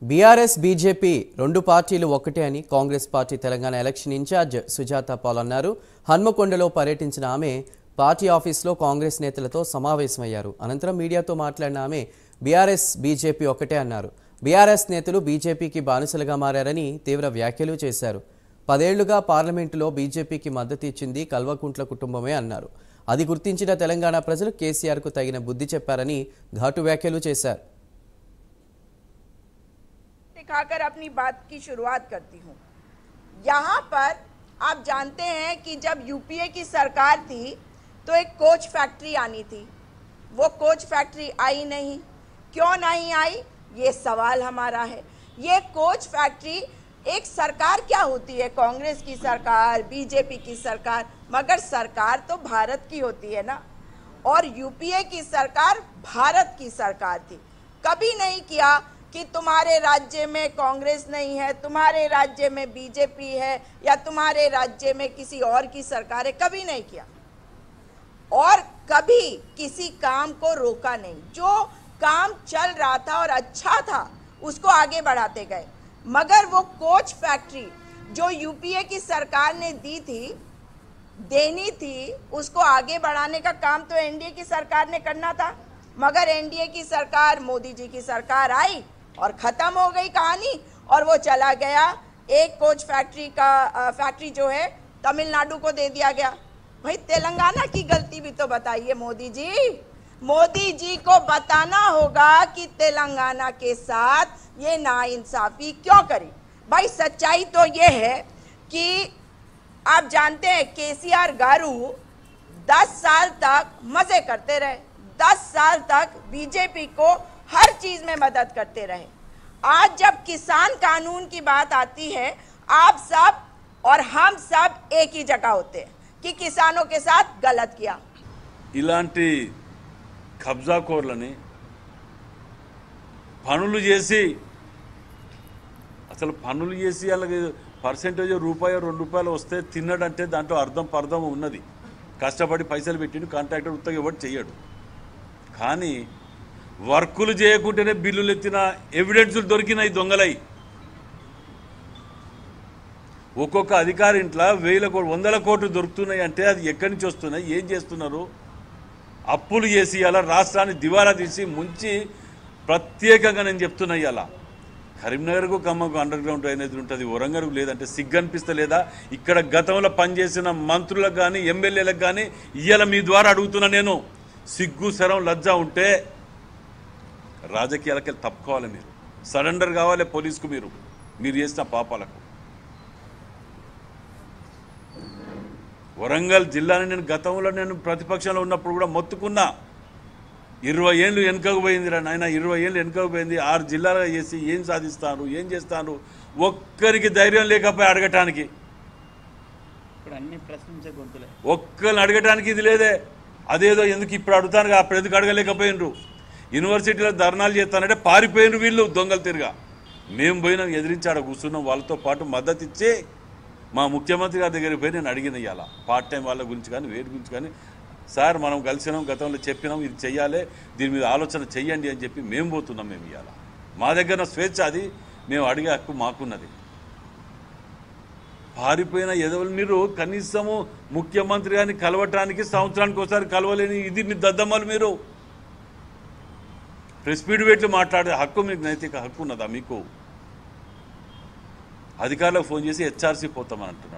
BRS BJP రెండు పార్టీలు ఒక్కటే అని Congress party Telangana election incharge Sujatha Paul అన్నారు. హన్మకొండలో పర్యటించిన ఆమె పార్టీ ఆఫీసులో కాంగ్రెస్ నేతలతో సమావేశమయ్యారు. అనంతరం మీడియాతో మాట్లాడిన ఆమె బీఆర్ఎస్ బీజేపీ ఒక్కటే అన్నారు. బీఆర్ఎస్ నేతలు బీజేపీకి బానిసలుగా మారారని తీవ్ర వ్యాఖ్యలు చేశారు. 10 ఏళ్లుగా పార్లమెంటులో బీజేపీకి మద్దతు ఇచ్చింది కల్వకుంట్ల కుటుంబమే అన్నారు. అది గుర్తించిన తెలంగాణ ప్రజలు కేసీఆర్కు తగిన బుద్ధి చెప్పారని ఘాటు వ్యాఖ్యలు చేశారు. दिखाकर अपनी बात की शुरुआत करती हूँ। यहाँ पर आप जानते हैं कि जब यूपीए की सरकार थी तो एक कोच फैक्ट्री आनी थी, वो कोच फैक्ट्री आई नहीं। क्यों नहीं आई, ये सवाल हमारा है। ये कोच फैक्ट्री एक सरकार क्या होती है, कांग्रेस की सरकार, बीजेपी की सरकार, मगर सरकार तो भारत की होती है ना। और यूपीए की सरकार भारत की सरकार थी। कभी नहीं किया कि तुम्हारे राज्य में कांग्रेस नहीं है, तुम्हारे राज्य में बीजेपी है या तुम्हारे राज्य में किसी और की सरकार है, कभी नहीं किया। और कभी किसी काम को रोका नहीं। जो काम चल रहा था और अच्छा था उसको आगे बढ़ाते गए। मगर वो कोच फैक्ट्री जो यूपीए की सरकार ने दी थी, देनी थी, उसको आगे बढ़ाने का काम तो एनडीए की सरकार ने करना था। मगर एनडीए की सरकार, मोदी जी की सरकार आई और ख़त्म हो गई कहानी और वो चला गया। एक कोच फैक्ट्री जो है तमिलनाडु को दे दिया गया। भाई तेलंगाना की गलती भी तो बताइए मोदी जी। मोदी जी को बताना होगा कि तेलंगाना के साथ ये नाइंसाफ़ी क्यों करी। भाई सच्चाई तो ये है कि आप जानते हैं केसीआर गारू 10 साल तक मज़े करते रहे, 10 साल तक बीजेपी को हर चीज में मदद करते रहे। आज जब किसान कानून की बात आती है, आप सब और हम सब एक ही जगह होते हैं कि किसानों के साथ गलत किया। ఇలాంటి కబ్జా కోర్లని పనులు చేసి అసలు పనులు చేసి అలాగే పర్సెంటేజ్ రూపాయో 2 రూపాయలు వస్తే తిన్నడంటే దాంట్లో అర్థం పర్థం ఉన్నది. కష్టపడి పైసలు పెట్టిండు కాంట్రాక్టర్ ఉత్తగా ఎవరు చేయడు. కానీ వర్కులు చేయకుంటేనే బిల్లులు ఎత్తిన ఎవిడెన్సులు దొరికినాయి దొంగలై. ఒక్కొక్క అధికారి ఇంట్లో 100 కోట్లు దొరుకుతున్నాయి అంటే అది ఎక్కడి నుంచి వస్తున్నాయి, ఏం చేస్తున్నారు? అప్పులు చేసి అలా రాష్ట్రాన్ని దివాలా తీసి ముంచి ప్రత్యేకంగా నేను చెప్తున్నా ఇలా కరీంనగర్కు ఖమ్మంకు అండర్ గ్రౌండ్ అనేది ఉంటుంది, వరంగల్కు లేదంటే సిగ్గు అనిపిస్తలేదా? ఇక్కడ గతంలో పనిచేసిన మంత్రులకు కానీ ఎమ్మెల్యేలకు కానీ ఇవాళ మీ ద్వారా అడుగుతున్నా నేను, సిగ్గు శరం లజ్జ ఉంటే రాజకీయాలకి తప్పుకోవాలి. మీరు సరెండర్ కావాలి పోలీసుకు మీరు చేసిన పాపాలకు. వరంగల్ జిల్లాని నేను గతంలో నేను ప్రతిపక్షంలో ఉన్నప్పుడు కూడా మొత్తుకున్నా. 20 ఏళ్ళు వెనుకకు పోయింది రా నాయన, 20 ఏళ్ళు వెనుకకు పోయింది. 6 జిల్లాలుగా చేసి ఏం సాధిస్తాను, ఏం చేస్తాను, ఒక్కరికి ధైర్యం లేకపోయి అడగటానికి. ఒక్కరిని అడగటానికి ఇది లేదే. అదేదో ఎందుకు ఇప్పుడు అడుగుతాను, అప్పుడు ఎందుకు అడగలేకపోయినరు? యూనివర్సిటీలో ధర్నాలు చేస్తానంటే పారిపోయిన వీళ్ళు దొంగలు తిరిగా. మేము పోయినాం, ఎదిరించి ఆడ కూర్చున్నాం, వాళ్ళతో పాటు మద్దతు ఇచ్చి మా ముఖ్యమంత్రి గారి దగ్గరికి పోయి నేను అడిగిన ఇవాళ పార్ట్ టైం వాళ్ళ గురించి కానీ వేటి గురించి కానీ, సార్ మనం కలిసినాం, గతంలో చెప్పినాం ఇది చెయ్యాలి, దీని మీద ఆలోచన చెయ్యండి అని చెప్పి మేము పోతున్నాం. మేము ఇవాళ మా దగ్గర స్వేచ్ఛ, అది మేము అడిగే హక్కు మాకున్నది. పారిపోయిన ఎదవలు మీరు కనీసము ముఖ్యమంత్రి గారిని కలవటానికి సంవత్సరానికి ఒకసారి కలవలేని ఇది మీ దద్దమ్మలు. మీరు ప్రెస్ మీట్ పెట్టి మాట్లాడే హక్కు మీకు నైతిక హక్కు ఉన్నదా? మీకు అధికారులకు ఫోన్ చేసి హెచ్ఆర్సీ పోతామని అంటున్నారు.